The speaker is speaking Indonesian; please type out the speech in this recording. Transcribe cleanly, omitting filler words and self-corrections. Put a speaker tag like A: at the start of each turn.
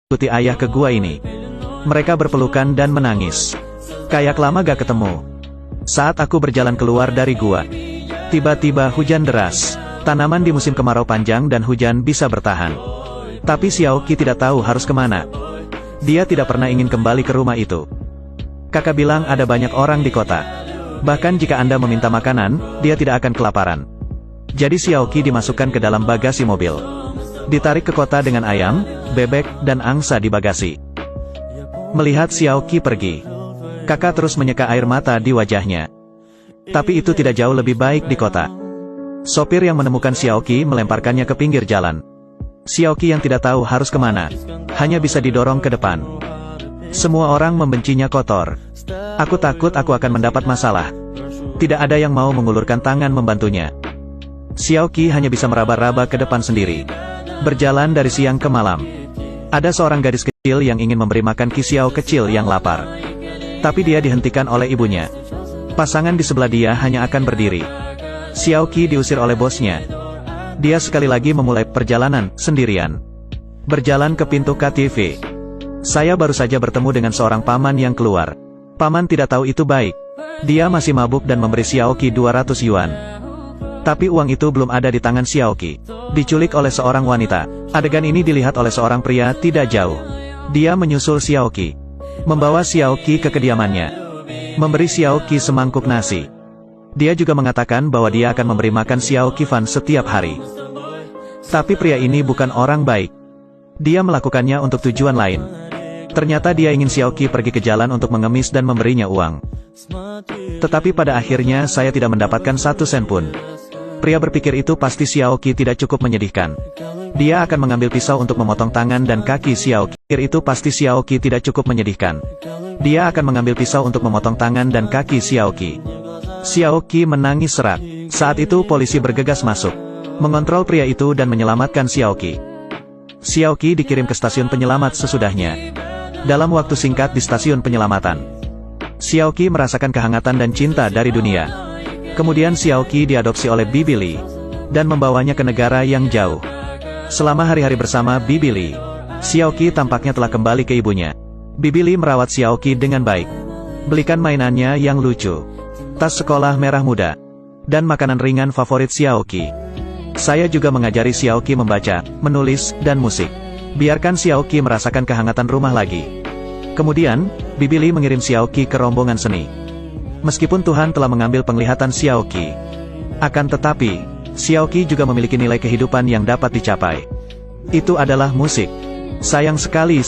A: ikuti ayah ke gua ini. Mereka berpelukan dan menangis. Kayak lama gak ketemu. Saat aku berjalan keluar dari gua, tiba-tiba hujan deras. Tanaman di musim kemarau panjang dan hujan bisa bertahan. Tapi Xiaoqi tidak tahu harus kemana. Dia tidak pernah ingin kembali ke rumah itu. Kakak bilang ada banyak orang di kota. Bahkan jika Anda meminta makanan, dia tidak akan kelaparan. Jadi Xiaoqi dimasukkan ke dalam bagasi mobil. Ditarik ke kota dengan ayam, bebek, dan angsa di bagasi. Melihat Xiaoqi pergi, kakak terus menyeka air mata di wajahnya. Tapi itu tidak jauh lebih baik di kota. Sopir yang menemukan Xiaoqi melemparkannya ke pinggir jalan. Xiaoqi yang tidak tahu harus kemana, hanya bisa didorong ke depan. Semua orang membencinya kotor. Aku takut aku akan mendapat masalah. Tidak ada yang mau mengulurkan tangan membantunya. Xiaoqi hanya bisa meraba-raba ke depan sendiri. Berjalan dari siang ke malam. Ada seorang gadis kecil yang ingin memberi makan Xiao kecil yang lapar. Tapi dia dihentikan oleh ibunya. Pasangan di sebelah dia hanya akan berdiri. Xiaoqi diusir oleh bosnya. Dia sekali lagi memulai perjalanan sendirian. Berjalan ke pintu KTV. Saya baru saja bertemu dengan seorang paman yang keluar. Paman tidak tahu itu baik. Dia masih mabuk dan memberi Xiaoqi 200 yuan. Tapi uang itu belum ada di tangan Xiaoqi. Diculik oleh seorang wanita. Adegan ini dilihat oleh seorang pria tidak jauh. Dia menyusul Xiaoqi. Membawa Xiaoqi ke kediamannya. Memberi Xiaoqi semangkuk nasi. Dia juga mengatakan bahwa dia akan memberi makan Xiaoqi Fan setiap hari. Tapi pria ini bukan orang baik. Dia melakukannya untuk tujuan lain. Ternyata dia ingin Xiaoqi pergi ke jalan untuk mengemis dan memberinya uang. Tetapi pada akhirnya saya tidak mendapatkan 1 sen pun. Pria berpikir itu pasti Xiaoqi tidak cukup menyedihkan. Dia akan mengambil pisau untuk memotong tangan dan kaki Xiaoqi. Itu pasti Xiaoqi tidak cukup menyedihkan. Dia akan mengambil pisau untuk memotong tangan dan kaki Xiaoqi. Xiaoqi menangis serak. Saat itu polisi bergegas masuk, mengontrol pria itu dan menyelamatkan Xiaoqi. Xiaoqi dikirim ke stasiun penyelamat sesudahnya. Dalam waktu singkat di stasiun penyelamatan, Xiaoqi merasakan kehangatan dan cinta dari dunia. Kemudian Xiaoqi diadopsi oleh Bibi Li, dan membawanya ke negara yang jauh. Selama hari-hari bersama Bibi Li, Xiaoqi tampaknya telah kembali ke ibunya. Bibi Li merawat Xiaoqi dengan baik. Belikan mainannya yang lucu, tas sekolah merah muda, dan makanan ringan favorit Xiaoqi. Saya juga mengajari Xiaoqi membaca, menulis, dan musik. Biarkan Xiaoqi merasakan kehangatan rumah lagi. Kemudian, Bibi Li mengirim Xiaoqi ke rombongan seni. Meskipun Tuhan telah mengambil penglihatan Xiaoqi, akan tetapi, Xiaoqi juga memiliki nilai kehidupan yang dapat dicapai. Itu adalah musik. Sayang sekali